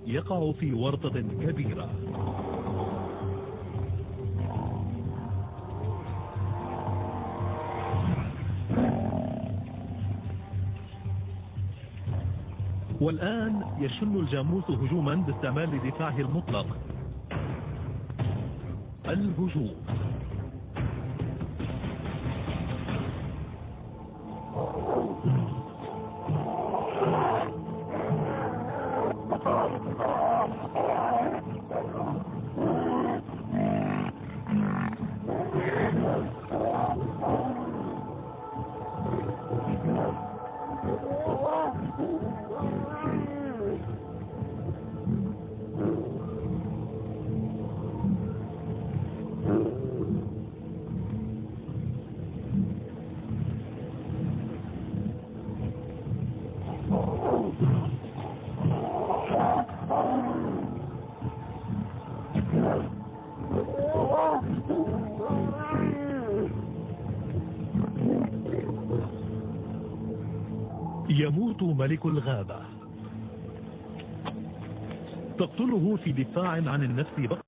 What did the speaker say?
يقع في ورطة كبيرة. والآن يشن الجاموس هجوما باستعمال دفاعه المطلق. الهجوم. يموت ملك الغابة. تقتله في دفاع عن النفس